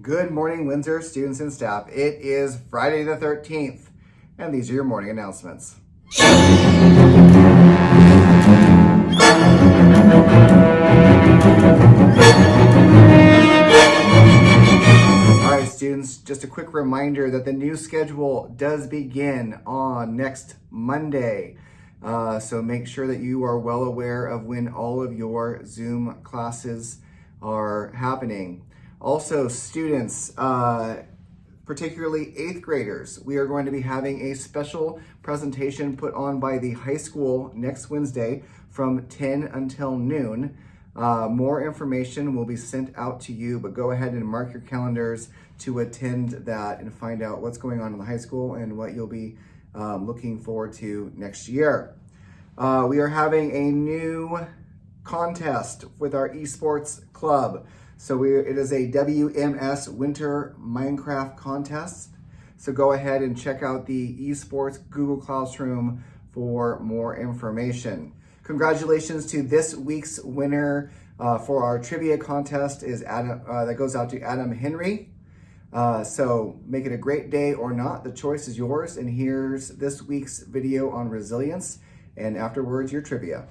Good morning, Windsor students and staff. It is Friday the 13th, and these are your morning announcements. All right, students, just a quick reminder that the new schedule does begin on next Monday. So make sure that you are well aware of when all of your Zoom classes are happening. Also, students, particularly 8th graders, we are going to be having a special presentation put on by the high school next Wednesday from 10 until noon. More information will be sent out to you, but go ahead and mark your calendars to attend that and find out what's going on in the high school and what you'll be looking forward to next year. We are having a new contest with our esports club. So it is a WMS Winter Minecraft contest. So go ahead and check out the esports Google Classroom for more information. Congratulations to this week's winner for our trivia contest is Adam. That goes out to Adam Henry. So make it a great day or not. The choice is yours. And here's this week's video on resilience. And afterwards, your trivia.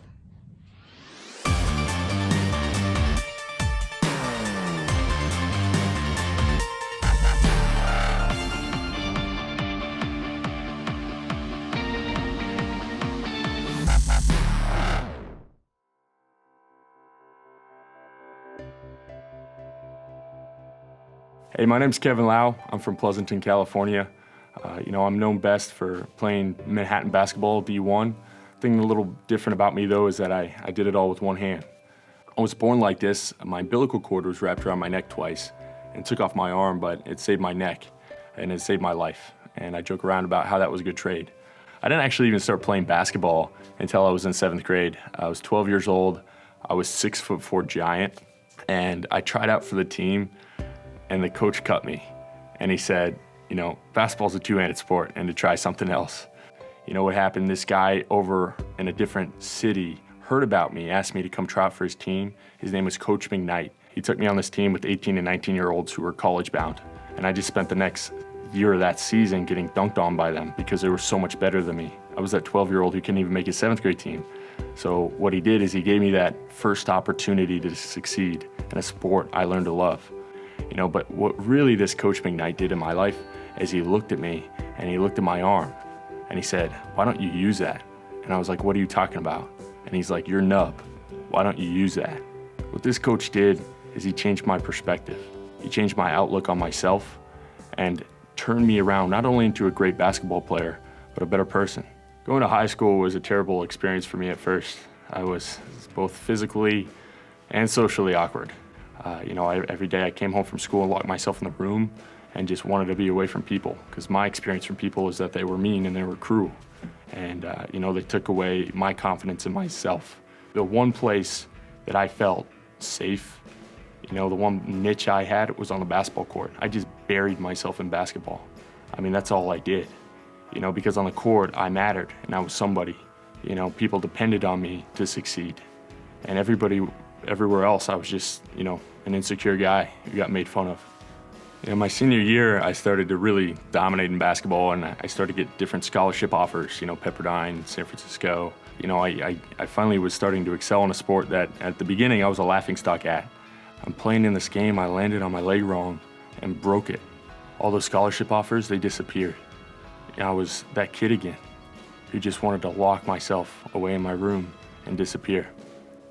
Hey, my name's Kevin Lau. I'm from Pleasanton, California. I'm known best for playing Manhattan basketball, D1. The thing a little different about me, though, is that I did it all with one hand. I was born like this. My umbilical cord was wrapped around my neck twice and took off my arm, but it saved my neck and it saved my life. And I joke around about how that was a good trade. I didn't actually even start playing basketball until I was in 7th grade. I was 12 years old. I was 6'4" giant, and I tried out for the team. And the coach cut me, and he said, basketball's a two-handed sport, and to try something else. You know what happened? This guy over in a different city heard about me, asked me to come try out for his team. His name was Coach McKnight. He took me on this team with 18 and 19-year-olds who were college-bound, and I just spent the next year of that season getting dunked on by them because they were so much better than me. I was that 12-year-old who couldn't even make his 7th grade team. So what he did is he gave me that first opportunity to succeed in a sport I learned to love. But what really this Coach McKnight did in my life is he looked at me and he looked at my arm and he said, "Why don't you use that?" And I was like, "What are you talking about?" And he's like, "Your nub. Why don't you use that?" What this coach did is he changed my perspective. He changed my outlook on myself and turned me around not only into a great basketball player, but a better person. Going to high school was a terrible experience for me at first. I was both physically and socially awkward. Every day I came home from school and locked myself in the room and just wanted to be away from people because my experience from people is that they were mean and they were cruel. And, they took away my confidence in myself. The one place that I felt safe, the one niche I had was on the basketball court. I just buried myself in basketball. That's all I did, because on the court I mattered and I was somebody. People depended on me to succeed. And everywhere else, I was just, an insecure guy who got made fun of. My senior year, I started to really dominate in basketball, and I started to get different scholarship offers, Pepperdine, San Francisco. I finally was starting to excel in a sport that at the beginning I was a laughingstock at. I'm playing in this game, I landed on my leg wrong and broke it. All those scholarship offers, they disappeared. I was that kid again who just wanted to lock myself away in my room and disappear.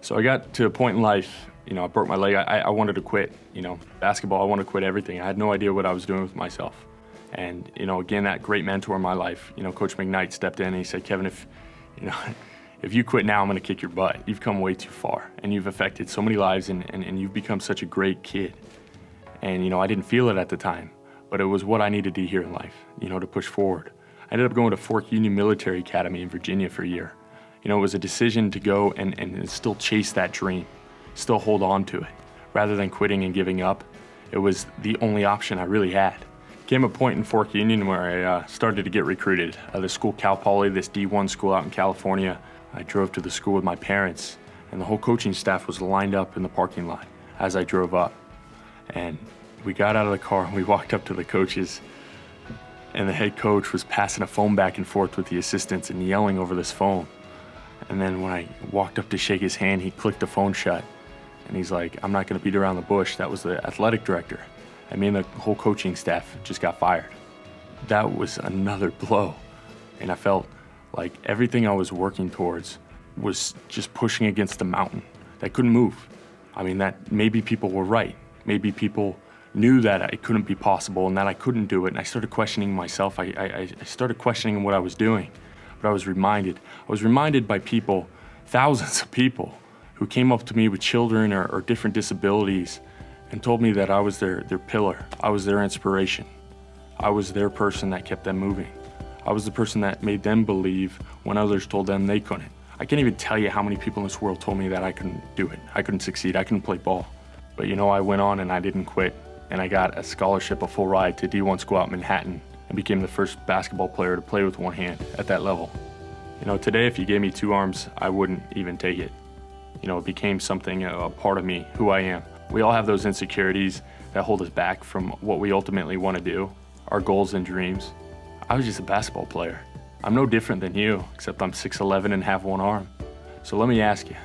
So I got to a point in life, I broke my leg. I wanted to quit, basketball. I wanted to quit everything. I had no idea what I was doing with myself. And, again, that great mentor in my life, Coach McKnight stepped in and he said, "Kevin, if you quit now, I'm going to kick your butt. You've come way too far and you've affected so many lives and you've become such a great kid." And, I didn't feel it at the time, but it was what I needed to hear in life, to push forward. I ended up going to Fork Union Military Academy in Virginia for a year. It was a decision to go and still chase that dream, still hold on to it. Rather than quitting and giving up, it was the only option I really had. Came a point in Fork Union where I started to get recruited. The school, Cal Poly, this D1 school out in California. I drove to the school with my parents, and the whole coaching staff was lined up in the parking lot as I drove up. And We got out of the car and we walked up to the coaches, and the head coach was passing a phone back and forth with the assistants and yelling over this phone. And then when I walked up to shake his hand, he clicked the phone shut. And he's like, "I'm not gonna beat around the bush." That was the athletic director. And me and the whole coaching staff just got fired. That was another blow. And I felt like everything I was working towards was just pushing against the mountain that couldn't move. I mean, that maybe people were right. Maybe people knew that it couldn't be possible and that I couldn't do it. And I started questioning myself. I started questioning what I was doing. But I was reminded by people, thousands of people, who came up to me with children or different disabilities and told me that I was their pillar. I was their inspiration. I was their person that kept them moving. I was the person that made them believe when others told them they couldn't. I can't even tell you how many people in this world told me that I couldn't do it. I couldn't succeed. I couldn't play ball. But you know, I went on and I didn't quit. And I got a scholarship, a full ride to D1 school out in Manhattan, and became the first basketball player to play with one hand at that level. You know, today if you gave me two arms, I wouldn't even take it. You know, it became something, a part of me, who I am. We all have those insecurities that hold us back from what we ultimately want to do, our goals and dreams. I was just a basketball player. I'm no different than you, except I'm 6'11" and have one arm. So let me ask you,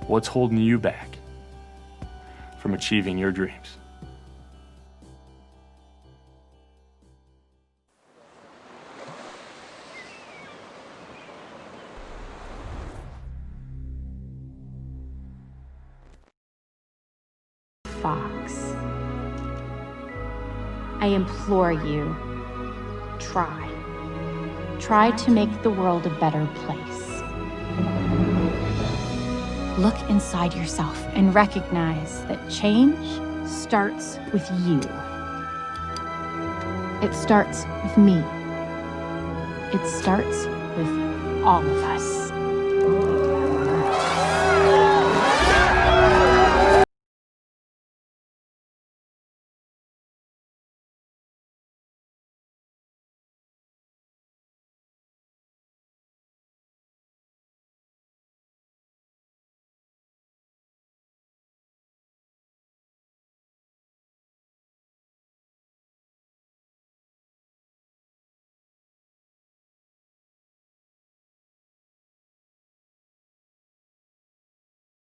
what's holding you back from achieving your dreams? Fox, I implore you, try. Try to make the world a better place. Look inside yourself and recognize that change starts with you. It starts with me. It starts with all of us.